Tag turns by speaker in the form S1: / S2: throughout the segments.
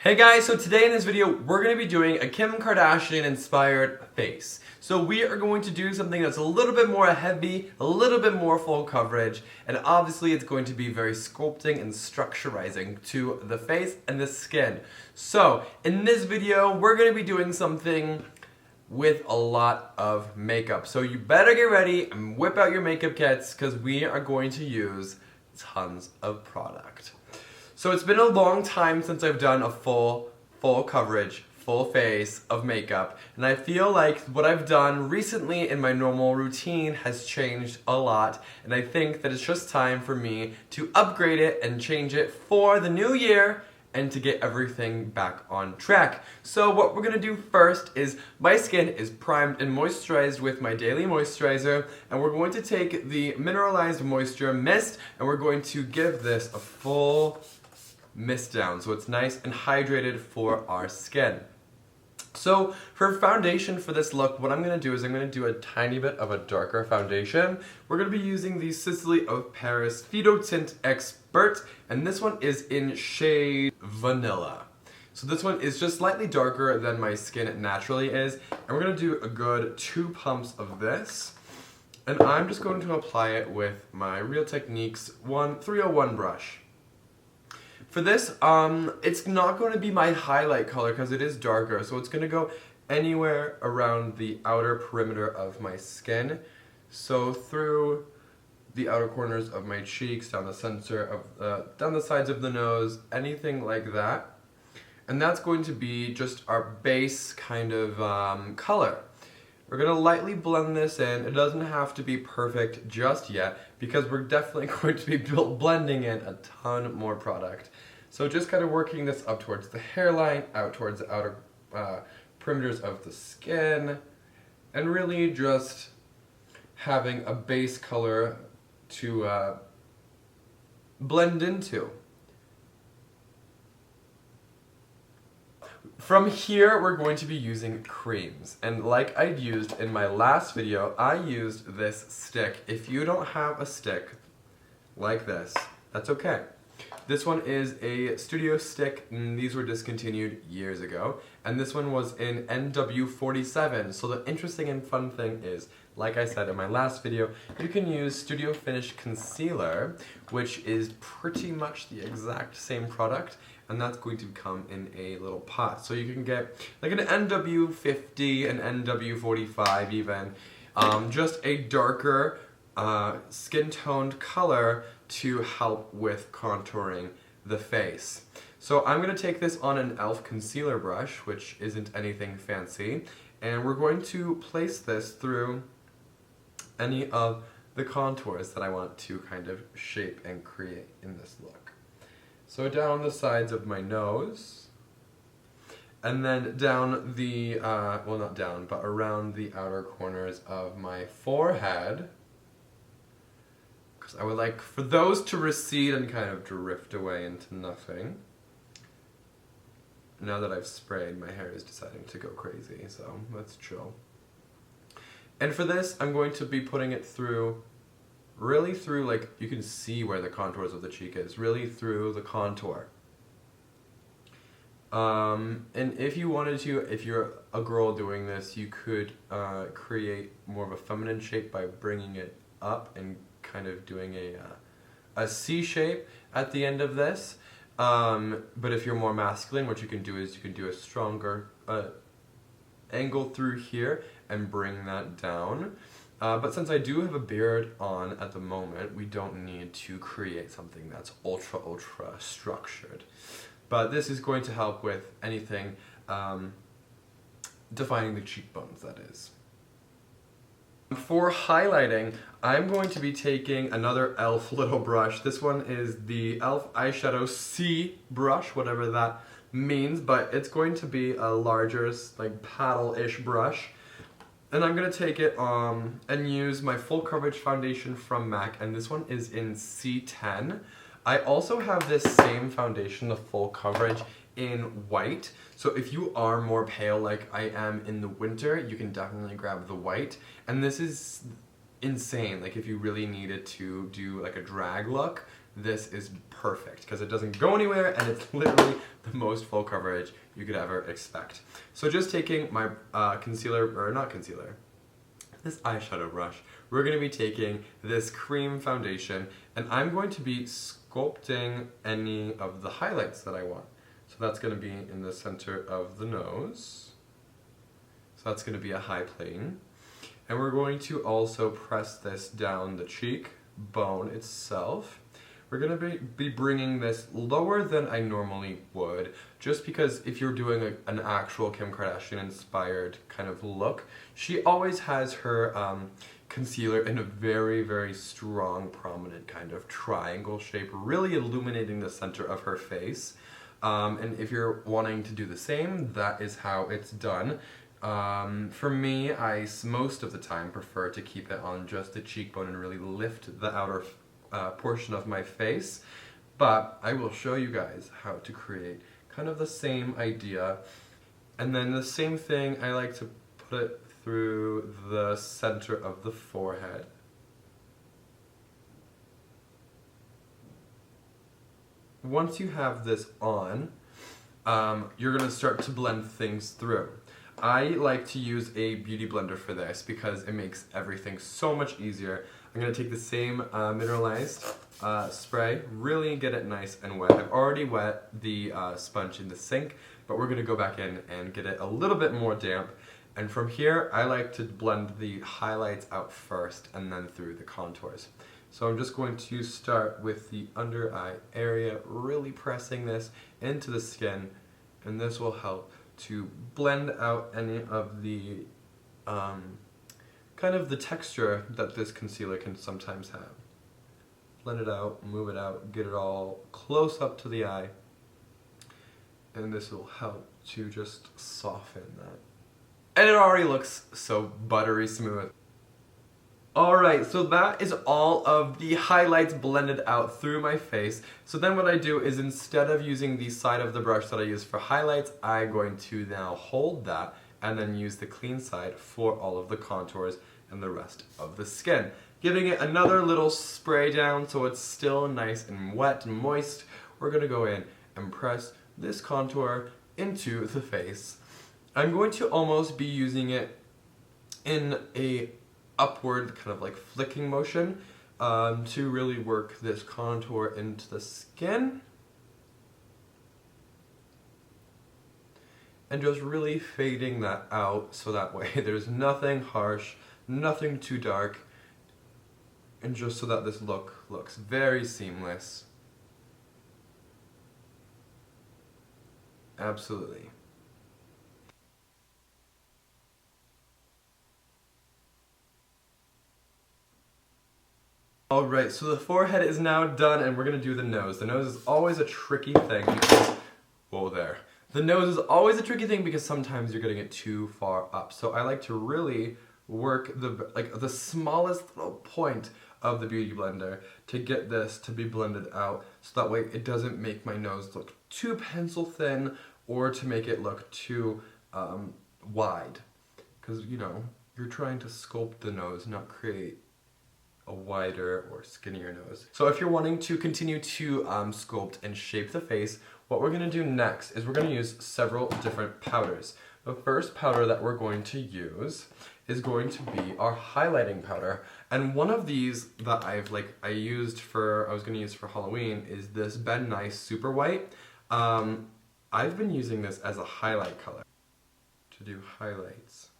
S1: Hey guys, so today in this video we're going to be doing a Kim Kardashian inspired face. So we are going to do something that's a little bit more heavy, a little bit more full coverage, and obviously it's going to be very sculpting and structurizing to the face and the skin. So in this video we're going to be doing something with a lot of makeup. So you better get ready and whip out your makeup kits because we are going to use tons of product. So it's been a long time since I've done a full coverage, full face of makeup, and I feel like what I've done recently in my normal routine has changed a lot, and I think that it's just time for me to upgrade it and change it for the new year and to get everything back on track. So what we're gonna do first is my skin is primed and moisturized with my daily moisturizer, and we're going to take the Mineralized Moisture Mist and we're going to give this a full mist down so it's nice and hydrated for our skin. So for foundation for this look, what I'm going to do is I'm going to do a tiny bit of a darker foundation. We're going to be using the Sisley of Paris Photo Tint Expert, and this one is in shade Vanilla. So this one is just slightly darker than my skin naturally is, and we're going to do a good 2 pumps of this. And I'm just going to apply it with my Real Techniques 301 brush. For this, it's not going to be my highlight color because it is darker, so it's going to go anywhere around the outer perimeter of my skin. So through the outer corners of my cheeks, down the center of, down the sides of the nose, anything like that. And that's going to be just our base kind of color. We're going to lightly blend this in. It doesn't have to be perfect just yet because we're definitely going to be blending in a ton more product. So just kind of working this up towards the hairline, out towards the outer perimeters of the skin, and really just having a base color to blend into. From here, we're going to be using creams, and like I used in my last video, I used this stick. If you don't have a stick like this, that's okay. This one is a studio stick, and these were discontinued years ago, and this one was in NW47. So the interesting and fun thing is, like I said in my last video, you can use Studio Finish Concealer, which is pretty much the exact same product, and that's going to come in a little pot. So you can get like an NW50, an NW45 even, just a darker skin-toned color to help with contouring the face. So I'm going to take this on an e.l.f. concealer brush, which isn't anything fancy, and we're going to place this through any of the contours that I want to kind of shape and create in this look. So down the sides of my nose, and then down the, well not down, but around the outer corners of my forehead, because I would like for those to recede and kind of drift away into nothing. Now that I've sprayed, my hair is deciding to go crazy, so let's chill. And for this, I'm going to be putting it through, really through, like, you can see where the contours of the cheek is, really through the contour. And if you wanted to, if you're a girl doing this, you could create more of a feminine shape by bringing it up and kind of doing a C shape at the end of this. But if you're more masculine, what you can do is you can do a stronger angle through here and bring that down. But since I do have a beard on at the moment, we don't need to create something that's ultra structured. But this is going to help with anything defining the cheekbones, that is. For highlighting, I'm going to be taking another e.l.f. little brush. This one is the e.l.f. Eyeshadow C brush, whatever that means, but it's going to be a larger, like, paddle-ish brush. And I'm going to take it and use my full coverage foundation from MAC, and this one is in C10. I also have this same foundation, the full coverage, in white. So if you are more pale like I am in the winter, you can definitely grab the white. And this is insane. Like if you really needed to do like a drag look, this is perfect because it doesn't go anywhere and it's literally the most full coverage you could ever expect. So just taking my this eyeshadow brush, we're going to be taking this cream foundation and I'm going to be sculpting any of the highlights that I want. So that's going to be in the center of the nose. So that's going to be a high plane. And we're going to also press this down the cheek bone itself. We're going to be bringing this lower than I normally would, just because if you're doing an actual Kim Kardashian inspired kind of look, she always has her concealer in a very, very strong, prominent kind of triangle shape, really illuminating the center of her face. And if you're wanting to do the same, that is how it's done. For me, I most of the time prefer to keep it on just the cheekbone and really lift the outer portion of my face, but I will show you guys how to create kind of the same idea. And then the same thing, I like to put it through the center of the forehead. Once you have this on, you're going to start to blend things through. I like to use a beauty blender for this because it makes everything so much easier. I'm going to take the same mineralized spray, really get it nice and wet. I've already wet the sponge in the sink, but we're going to go back in and get it a little bit more damp. And from here, I like to blend the highlights out first and then through the contours. So I'm just going to start with the under eye area, really pressing this into the skin, and this will help to blend out any of the kind of the texture that this concealer can sometimes have. Blend it out, move it out, get it all close up to the eye, and this will help to just soften that. And it already looks so buttery smooth. Alright, so that is all of the highlights blended out through my face. So then what I do is, instead of using the side of the brush that I use for highlights, I'm going to now hold that and then use the clean side for all of the contours and the rest of the skin. Giving it another little spray down so it's still nice and wet and moist. We're going to go in and press this contour into the face. I'm going to almost be using it in a upward kind of like flicking motion to really work this contour into the skin. And just really fading that out so that way there's nothing harsh, nothing too dark, and just so that this look looks very seamless. Absolutely. Alright, so the forehead is now done and we're going to do the nose. The nose is always a tricky thing because, whoa there. The nose is always a tricky thing because sometimes you're getting it too far up. So I like to really work the smallest little point of the beauty blender to get this to be blended out so that way it doesn't make my nose look too pencil thin or to make it look too wide. Because, you know, you're trying to sculpt the nose, not create a wider or skinnier nose. So if you're wanting to continue to sculpt and shape the face, what we're going to do next is we're going to use several different powders. The first powder that we're going to use is going to be our highlighting powder. And one of these that I was going to use for Halloween is this Ben Nice Super White. I've been using this as a highlight color to do highlights.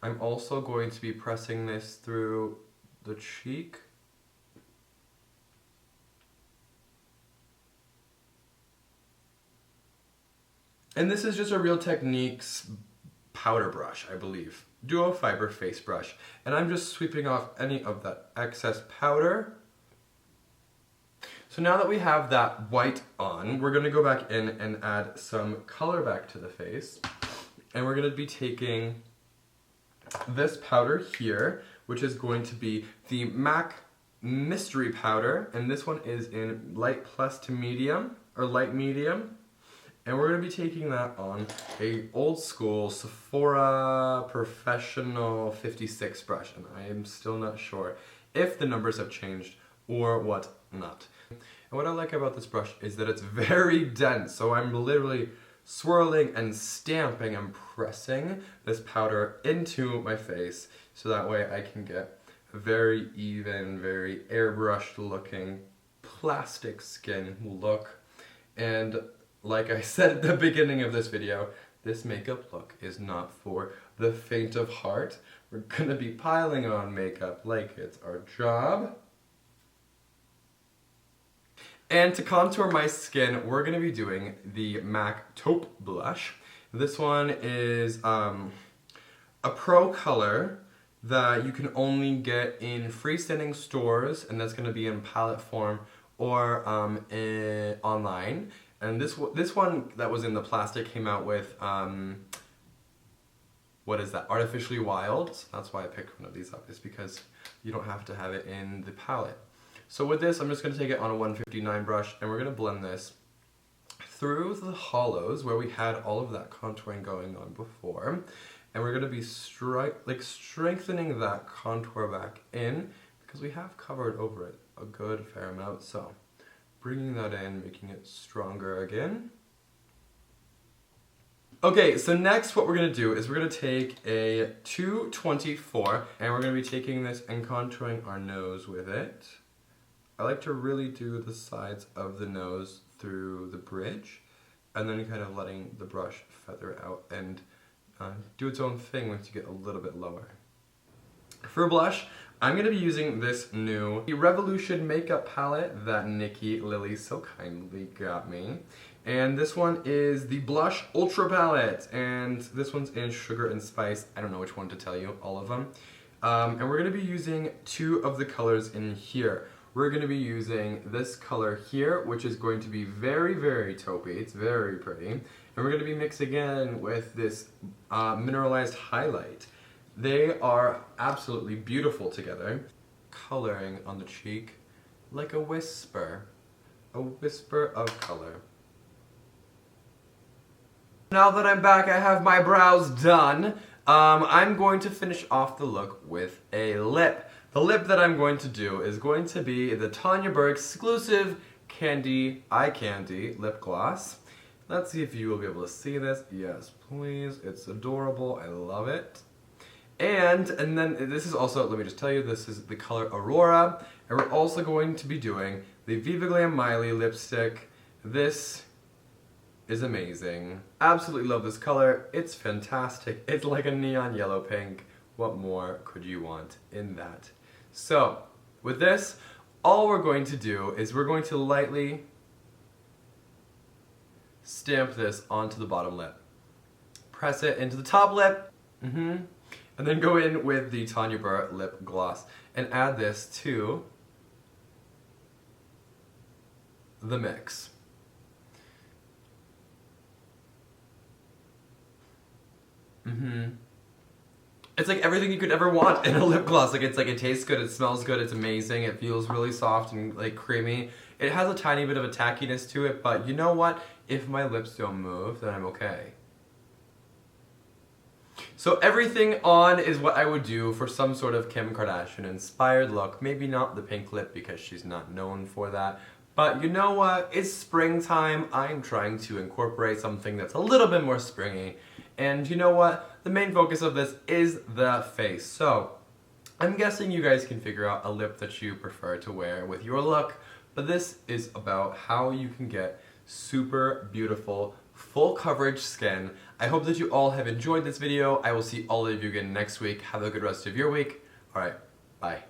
S1: I'm also going to be pressing this through the cheek. And this is just a Real Techniques powder brush, I believe. Duo fiber face brush. And I'm just sweeping off any of that excess powder. So now that we have that white on, we're going to go back in and add some color back to the face. And we're going to be taking this powder here, which is going to be the MAC Mystery Powder, and this one is in light plus to medium, or light medium, And we're going to be taking that on a old school Sephora Professional 56 brush. And I am still not sure if the numbers have changed or what not. And what I like about this brush is that it's very dense. So I'm literally swirling and stamping and pressing this powder into my face. So that way I can get a very even, very airbrushed looking plastic skin look. And like I said at the beginning of this video, this makeup look is not for the faint of heart. We're gonna be piling on makeup like it's our job. And to contour my skin, we're gonna be doing the MAC Taupe blush. This one is a pro color that you can only get in freestanding stores, and that's gonna be in palette form or online. And this one that was in the plastic came out with, what is that, Artificially Wild. So that's why I picked one of these up, is because you don't have to have it in the palette. So with this, I'm just going to take it on a 159 brush, and we're going to blend this through the hollows where we had all of that contouring going on before. And we're going to be strengthening that contour back in, because we have covered over it a good fair amount. So bringing that in, making it stronger again. Okay, so next what we're going to do is we're going to take a 224, and we're going to be taking this and contouring our nose with it. I like to really do the sides of the nose through the bridge, and then kind of letting the brush feather out and do its own thing once you get a little bit lower. For blush, I'm going to be using this new Revolution makeup palette that Nikki Lily so kindly got me. And this one is the Blush Ultra palette, and this one's in Sugar and Spice. I don't know which one to tell you, all of them. And we're going to be using two of the colors in here. We're going to be using this color here, which is going to be very, very taupey. It's very pretty. And we're going to be mixing in with this mineralized highlight. They are absolutely beautiful together. Coloring on the cheek like a whisper of color. Now that I'm back, I have my brows done. I'm going to finish off the look with a lip. The lip that I'm going to do is going to be the Tanya Burr exclusive Eye Candy lip gloss. Let's see if you will be able to see this. Yes, please. It's adorable. I love it. And then this is also, let me just tell you, this is the color Aurora. And we're also going to be doing the Viva Glam Miley lipstick. This is amazing. Absolutely love this color. It's fantastic. It's like a neon yellow pink. What more could you want in that? So, with this, all we're going to do is we're going to lightly stamp this onto the bottom lip. Press it into the top lip. And then go in with the Tanya Burr lip gloss and add this to the mix. It's like everything you could ever want in a lip gloss. Like it tastes good, it smells good, it's amazing, it feels really soft and like creamy. It has a tiny bit of a tackiness to it, but you know what? If my lips don't move, then I'm okay. So everything on is what I would do for some sort of Kim Kardashian inspired look. Maybe not the pink lip because she's not known for that. But you know what? It's springtime. I'm trying to incorporate something that's a little bit more springy. And you know what? The main focus of this is the face. So I'm guessing you guys can figure out a lip that you prefer to wear with your look. But this is about how you can get super beautiful, full coverage skin. I hope that you all have enjoyed this video. I will see all of you again next week. Have a good rest of your week. Alright, bye.